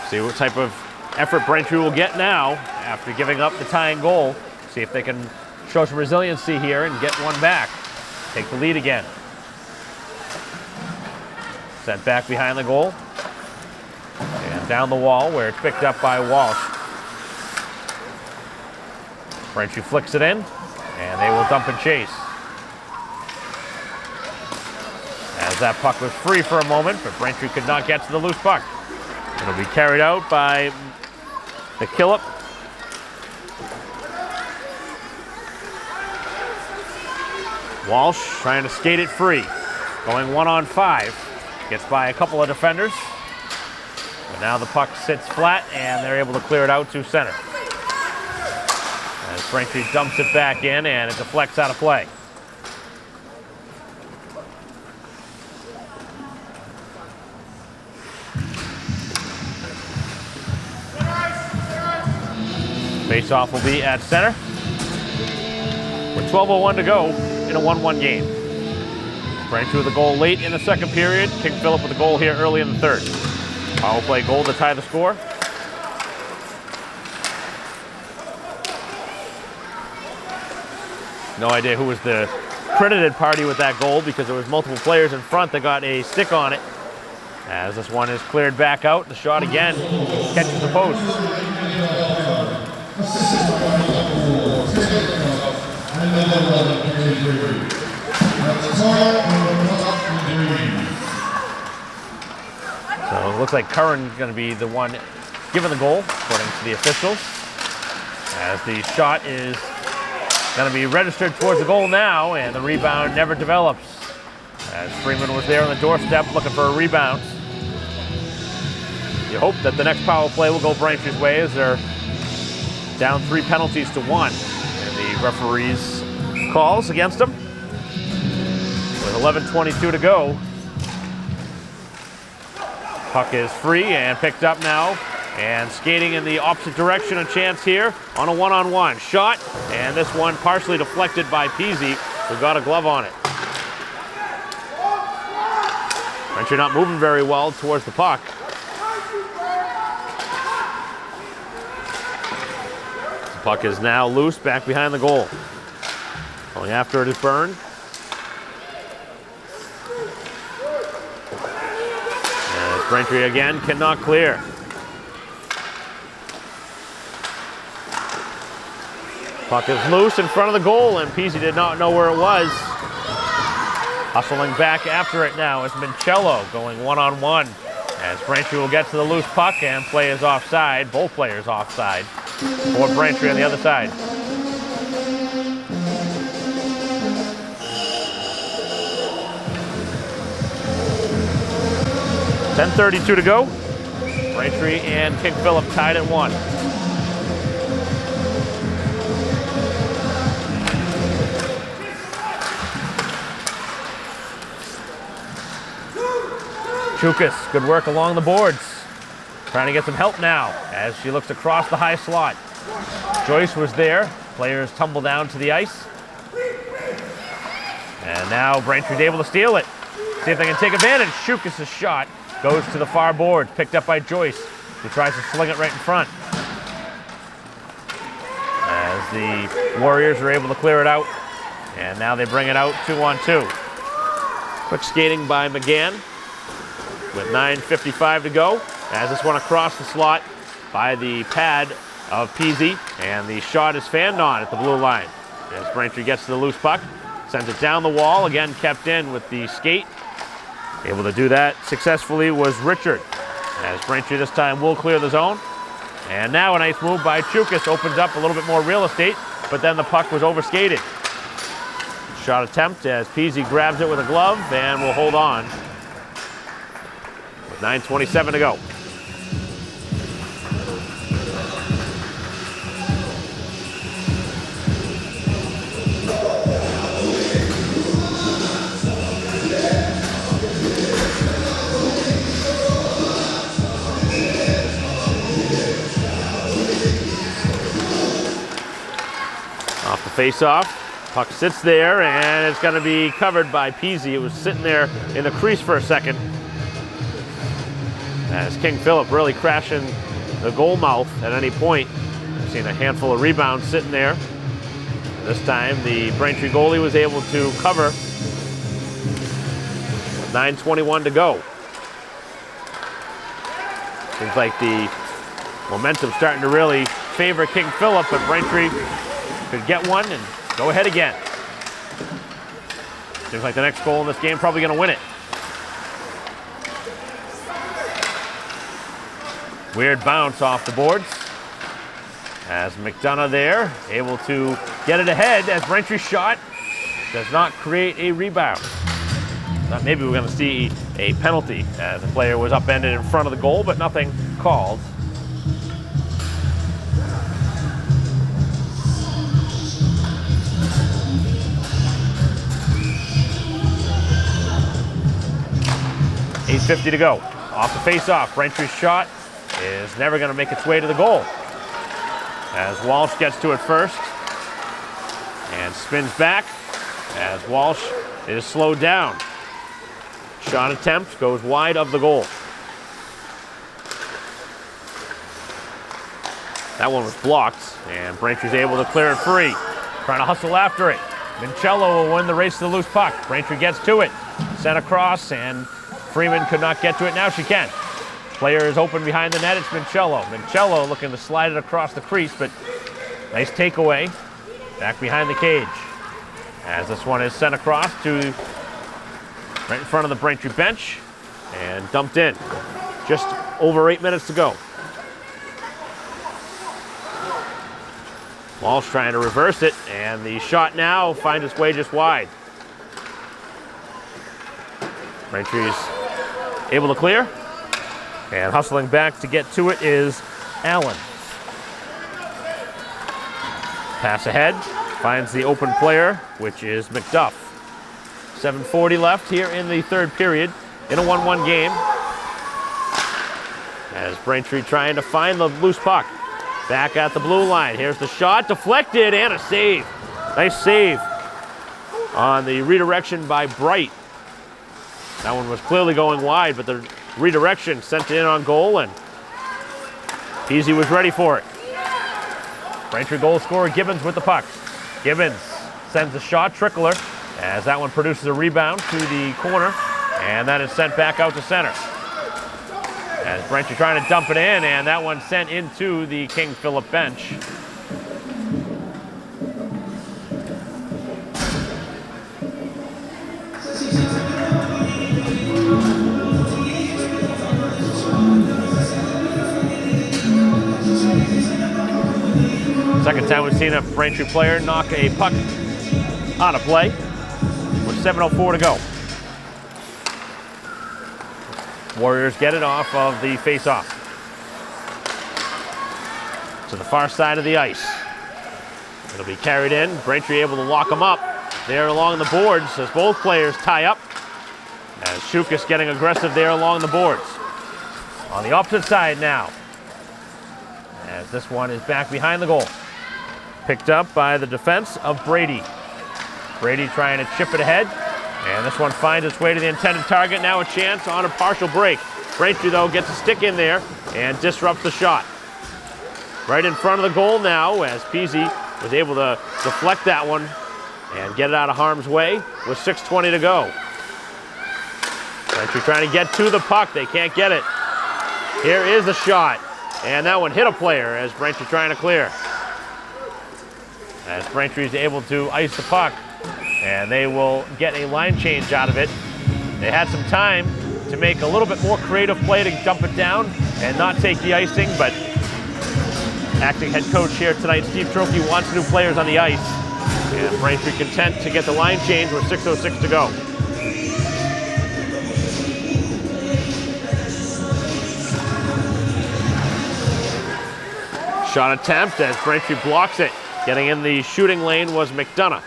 See what type of effort Braintree will get now after giving up the tying goal. See if they can show some resiliency here and get one back. Take the lead again. Sent back behind the goal. And down the wall where it's picked up by Walsh. Braintree flicks it in, and they will dump and chase. As that puck was free for a moment, but Braintree could not get to the loose puck. It'll be carried out by McKillop. Walsh trying to skate it free. Going 1-on-5. Gets by a couple of defenders. But now the puck sits flat, and they're able to clear it out to center. As Braintree dumps it back in, and it deflects out of play. Face-off will be at center. With 12:01 to go in a 1-1 game. Braintree with a goal late in the second period. King Philip with a goal here early in the third. Power play goal to tie the score. No idea who was the credited party with that goal because there was multiple players in front that got a stick on it. As this one is cleared back out, the shot again catches the post. So it looks like Curran's going to be the one given the goal, according to the officials. As the shot is going to be registered towards the goal now, and the rebound never develops. As Freeman was there on the doorstep looking for a rebound. You hope that the next power play will go Braintree's way as they're down 3 penalties to 1. And the referee's calls against them. With 11:22 to go. Puck is free and picked up now. And skating in the opposite direction, a chance here on a one-on-one. Shot, and this one partially deflected by Peasy, who got a glove on it. Braintree not moving very well towards the puck. The puck is now loose back behind the goal. Going after it is Byrne. As Braintree again cannot clear. Puck is loose in front of the goal, and Peasy did not know where it was. Hustling back after it now is Mincello going one-on-one. As Braintree will get to the loose puck and play is offside. Both players offside for Braintree on the other side. .10:32 to go. Braintree and King Philip tied at 1. Chukas, good work along the boards. Trying to get some help now as she looks across the high slot. Joyce was there. Players tumble down to the ice. And now Braintree's able to steal it. See if they can take advantage. Chukas' shot goes to the far boards, picked up by Joyce, who tries to sling it right in front. As the Warriors are able to clear it out. And now they bring it out 2-on-2. Quick skating by McGann. With 9:55 to go, as this one across the slot by the pad of Peasy, and the shot is fanned on at the blue line. As Braintree gets to the loose puck, sends it down the wall, again kept in with the skate. Able to do that successfully was Richard, as Braintree this time will clear the zone. And now a nice move by Chukas opens up a little bit more real estate, but then the puck was overskated. Shot attempt as Peasy grabs it with a glove and will hold on. 9:27 to go. Off the face-off. Puck sits there, and it's going to be covered by Peasy. It was sitting there in the crease for a second. As King Philip really crashing the goal mouth at any point. I've seen a handful of rebounds sitting there. This time the Braintree goalie was able to cover. 9:21 to go. Seems like the momentum's starting to really favor King Philip, but Braintree could get one and go ahead again. Seems like the next goal in this game probably going to win it. Weird bounce off the boards. As McDonough there, able to get it ahead as Braintree's shot does not create a rebound. Thought maybe we're going to see a penalty as the player was upended in front of the goal, but nothing called. .850 to go. Off the face-off, Braintree's shot is never going to make its way to the goal. As Walsh gets to it first and spins back as Walsh is slowed down. Shot attempt goes wide of the goal. That one was blocked, and Braintree's able to clear it free. Trying to hustle after it. Mincello will win the race to the loose puck. Braintree gets to it. Sent across, and Freeman could not get to it. Now she can. Player is open behind the net. It's Mincello. Mincello looking to slide it across the crease, but nice takeaway. Back behind the cage. As this one is sent across to right in front of the Braintree bench and dumped in. Just over 8 minutes to go. Walsh trying to reverse it, and the shot now finds its way just wide. Braintree's able to clear, and hustling back to get to it is Allen. Pass ahead, finds the open player, which is McDuff. 7:40 left here in the third period in a 1-1 game. As Braintree trying to find the loose puck. Back at the blue line. Here's the shot, deflected, and a save. Nice save on the redirection by Bright. That one was clearly going wide, but the redirection sent it in on goal, and Peasy was ready for it. Braintree goal scorer Gibbons with the puck. Gibbons sends the shot, Trickler, as that one produces a rebound to the corner, and that is sent back out to center. As Braintree trying to dump it in, and that one sent into the King Philip bench. Second time we've seen a Braintree player knock a puck out of play with 7:04 to go. Warriors get it off of the face-off. To the far side of the ice. It'll be carried in. Braintree able to lock them up there along the boards as both players tie up. As Shukas getting aggressive there along the boards. On the opposite side now. As this one is back behind the goal. Picked up by the defense of Brady. Brady trying to chip it ahead. And this one finds its way to the intended target. Now a chance on a partial break. Braintree, though, gets a stick in there and disrupts the shot. Right in front of the goal now, as Peasy was able to deflect that one and get it out of harm's way with 6:20 to go. Braintree trying to get to the puck. They can't get it. Here is the shot. And that one hit a player as Braintree trying to clear. As Braintree is able to ice the puck. And they will get a line change out of it. They had some time to make a little bit more creative play to dump it down and not take the icing, but acting head coach here tonight, Steve Trophy, wants new players on the ice. And Braintree content to get the line change with 6:06 to go. Shot attempt as Braintree blocks it. Getting in the shooting lane was McDonough.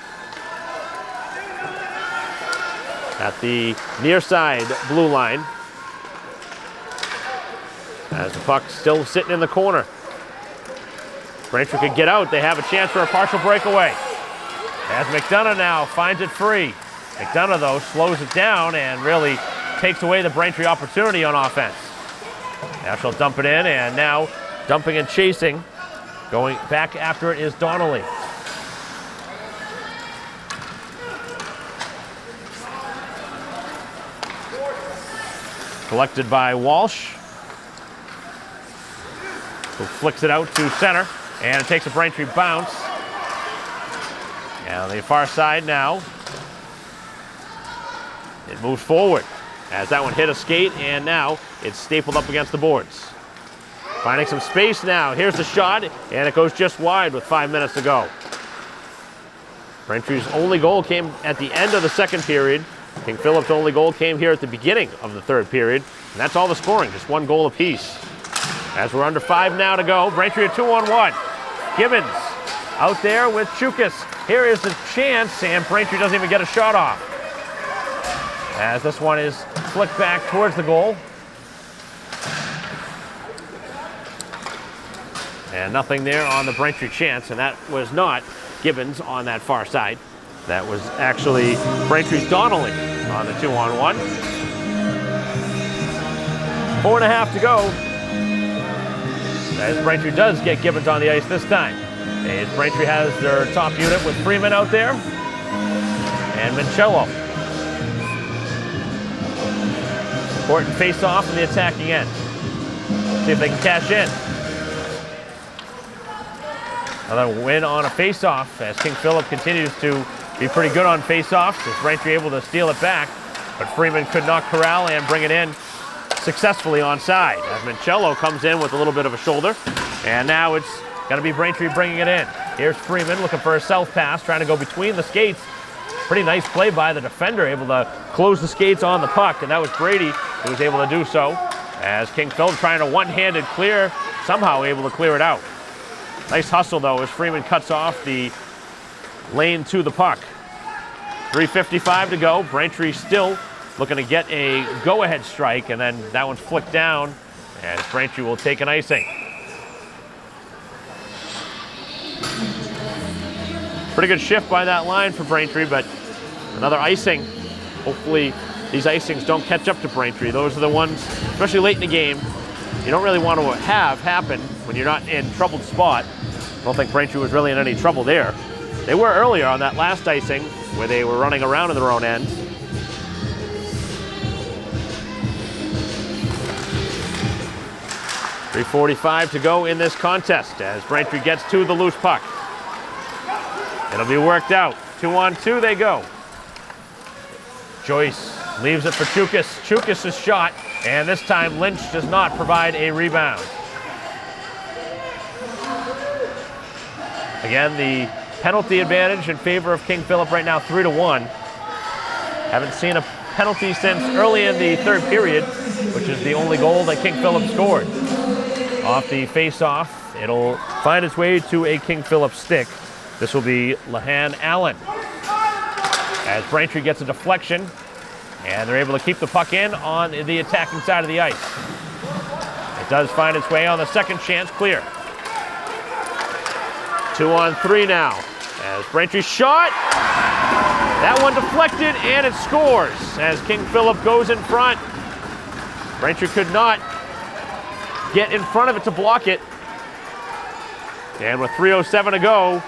At the near side blue line. As the puck still sitting in the corner. Braintree could get out. They have a chance for a partial breakaway. As McDonough now finds it free. McDonough, though, slows it down and really takes away the Braintree opportunity on offense. Now she'll dump it in, and now dumping and chasing. Going back after it is Donnelly. Collected by Walsh, who flicks it out to center, and it takes a Braintree bounce. And on the far side now, it moves forward as that one hit a skate, and now it's stapled up against the boards. Finding some space now. Here's the shot, and it goes just wide with 5 minutes to go. Braintree's only goal came at the end of the second period. King Philip's only goal came here at the beginning of the third period. And that's all the scoring, just one goal apiece. As we're under 5 now to go, Braintree a 2-on-1. Gibbons out there with Chukas. Here is the chance, and Braintree doesn't even get a shot off. As this one is flicked back towards the goal. And nothing there on the Braintree chance, and that was not Gibbons on that far side. That was actually Braintree's Donnelly on the 2-on-1. 4.5 to go. As Braintree does get Gibbons on the ice this time. As Braintree has their top unit with Freeman out there and Mancello. Important face-off in the attacking end. See if they can cash in. Another win on a face-off as King Philip continues to be pretty good on face-offs. As Braintree able to steal it back, but Freeman could not corral and bring it in successfully onside. As Mancello comes in with a little bit of a shoulder, and now it's going to be Braintree bringing it in. Here's Freeman looking for a self pass, trying to go between the skates. Pretty nice play by the defender, able to close the skates on the puck, and that was Brady who was able to do so. As King Philip trying to one-handed clear, somehow able to clear it out. Nice hustle though as Freeman cuts off the lane to the puck. 3:55 to go. Braintree still looking to get a go-ahead strike, and then that one's flicked down as Braintree will take an icing. Pretty good shift by that line for Braintree, but another icing. Hopefully these icings don't catch up to Braintree. Those are the ones, especially late in the game, you don't really want to have happen when you're not in troubled spot. I don't think Braintree was really in any trouble there. They were earlier on that last icing where they were running around in their own end. .345 to go in this contest as Braintree gets to the loose puck. It'll be worked out. 2-on-2 they go. Joyce leaves it for Chukas. Chukas' shot, and this time Lynch does not provide a rebound. Again, the penalty advantage in favor of King Philip right now, 3-1. Haven't seen a penalty since early in the third period, which is the only goal that King Philip scored. Off the face-off, it'll find its way to a King Philip stick. This will be Lahan Allen. As Braintree gets a deflection, and they're able to keep the puck in on the attacking side of the ice. It does find its way on the second chance, clear. 2-on-3 now. As Braintree shot, that one deflected, and it scores as King Philip goes in front. Braintree could not get in front of it to block it. And with 3:07 to go,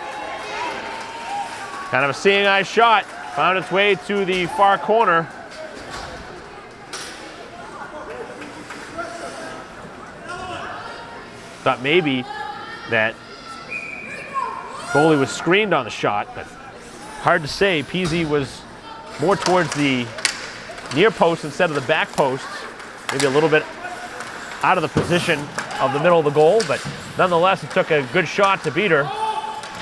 kind of a seeing eye shot, found its way to the far corner. Thought maybe that goalie was screened on the shot, but hard to say. Peasy was more towards the near post instead of the back post. Maybe a little bit out of the position of the middle of the goal, but nonetheless, it took a good shot to beat her.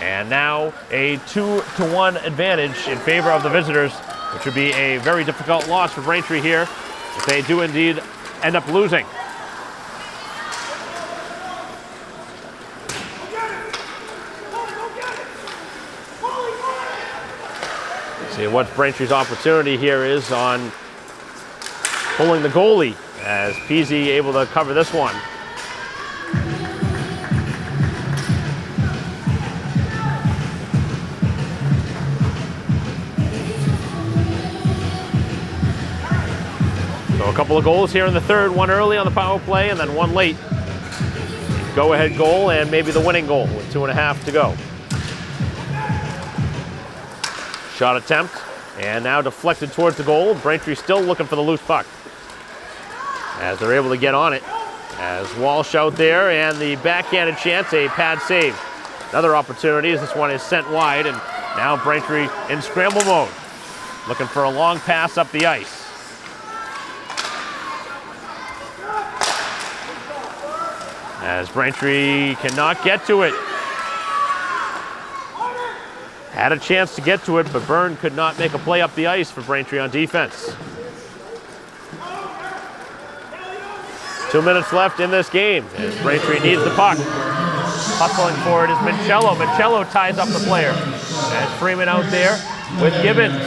And now a 2-1 advantage in favor of the visitors, which would be a very difficult loss for Braintree here if they do indeed end up losing. See what Braintree's opportunity here is on pulling the goalie, as Peasy able to cover this one. So a couple of goals here in the third, one early on the power play and then one late. Go-ahead goal and maybe the winning goal with 2.5 to go. Shot attempt, and now deflected towards the goal. Braintree still looking for the loose puck as they're able to get on it. As Walsh out there, and the backhanded chance, a pad save. Another opportunity as this one is sent wide, and now Braintree in scramble mode, looking for a long pass up the ice. As Braintree cannot get to it. Had a chance to get to it, but Byrne could not make a play up the ice for Braintree on defense. 2 minutes left in this game as Braintree needs the puck. Hustling for it is Mancello. Mancello ties up the player. As Freeman out there with Gibbons.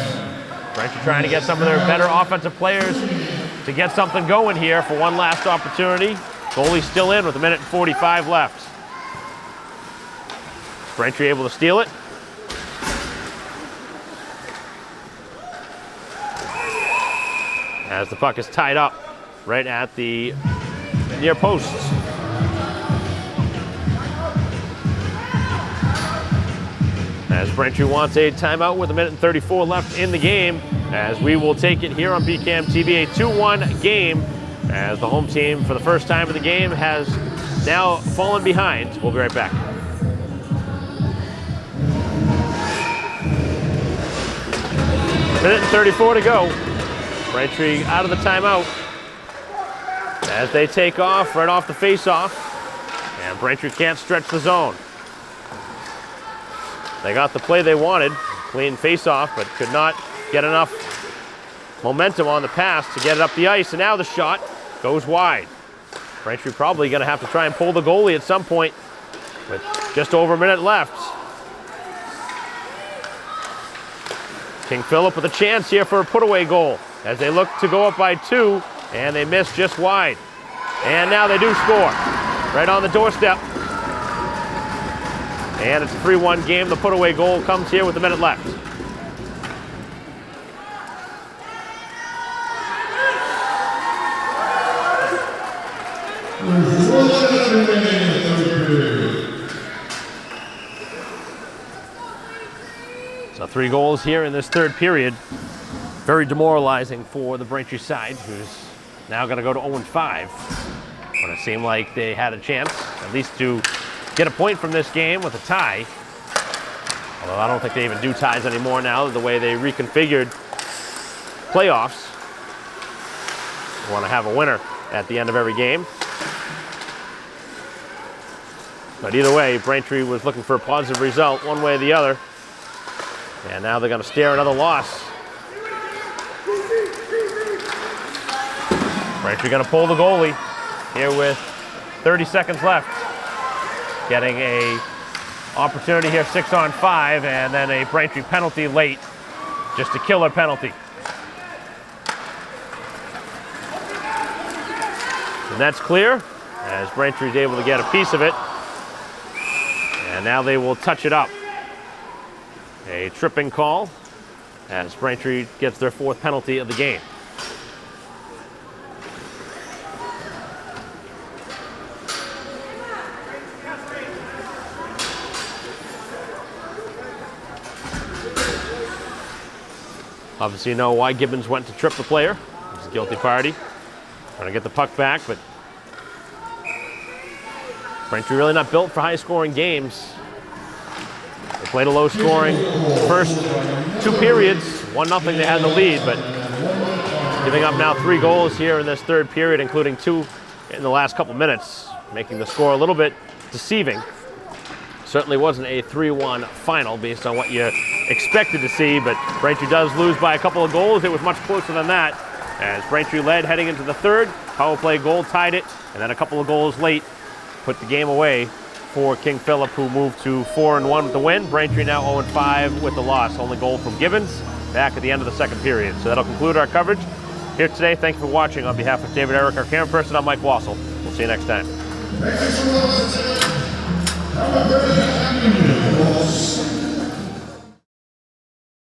Braintree trying to get some of their better offensive players to get something going here for one last opportunity. Goalie still in with 1:45 left. Braintree able to steal it. As the puck is tied up right at the near posts. As Braintree wants a timeout with 1:34 left in the game, as we will take it here on BCAM TV, a 2-1 game, as the home team for the first time in the game has now fallen behind. We'll be right back. Minute and 34 to go. Braintree out of the timeout as they take off right off the face-off, and Braintree can't stretch the zone. They got the play they wanted, clean face-off, but could not get enough momentum on the pass to get it up the ice, and now the shot goes wide. Braintree probably going to have to try and pull the goalie at some point with just over a minute left. King Philip with a chance here for a put-away goal as they look to go up by 2, and they miss just wide. And now they do score right on the doorstep. And it's a 3-1 game. The put-away goal comes here with a minute left. So 3 goals here in this third period. Very demoralizing for the Braintree side, who's now going to go to 0-5. But it seemed like they had a chance, at least to get a point from this game with a tie. Although I don't think they even do ties anymore now, the way they reconfigured playoffs. You want to have a winner at the end of every game. But either way, Braintree was looking for a positive result one way or the other. And now they're going to stare another loss. Braintree going to pull the goalie here with 30 seconds left. Getting a opportunity here, 6-on-5, and then a Braintree penalty late. Just a killer penalty. And that's clear, as Braintree's able to get a piece of it. And now they will touch it up. A tripping call as Braintree gets their 4th penalty of the game. Obviously you know why Gibbons went to trip the player. He's a guilty party. Trying to get the puck back, but Braintree really not built for high-scoring games. They played a low-scoring first 2 periods. 1-0 they had the lead, but giving up now 3 goals here in this third period, including 2 in the last couple minutes, making the score a little bit deceiving. Certainly wasn't a 3-1 final based on what you expected to see, but Braintree does lose by a couple of goals. It was much closer than that, as Braintree led heading into the third. Power play goal tied it, and then a couple of goals late put the game away for King Philip, who moved to 4-1 with the win. Braintree now 0-5 with the loss. Only goal from Gibbons back at the end of the second period. So that'll conclude our coverage here today. Thank you for watching. On behalf of David Eric, our camera person, I'm Mike Wassel. We'll see you next time.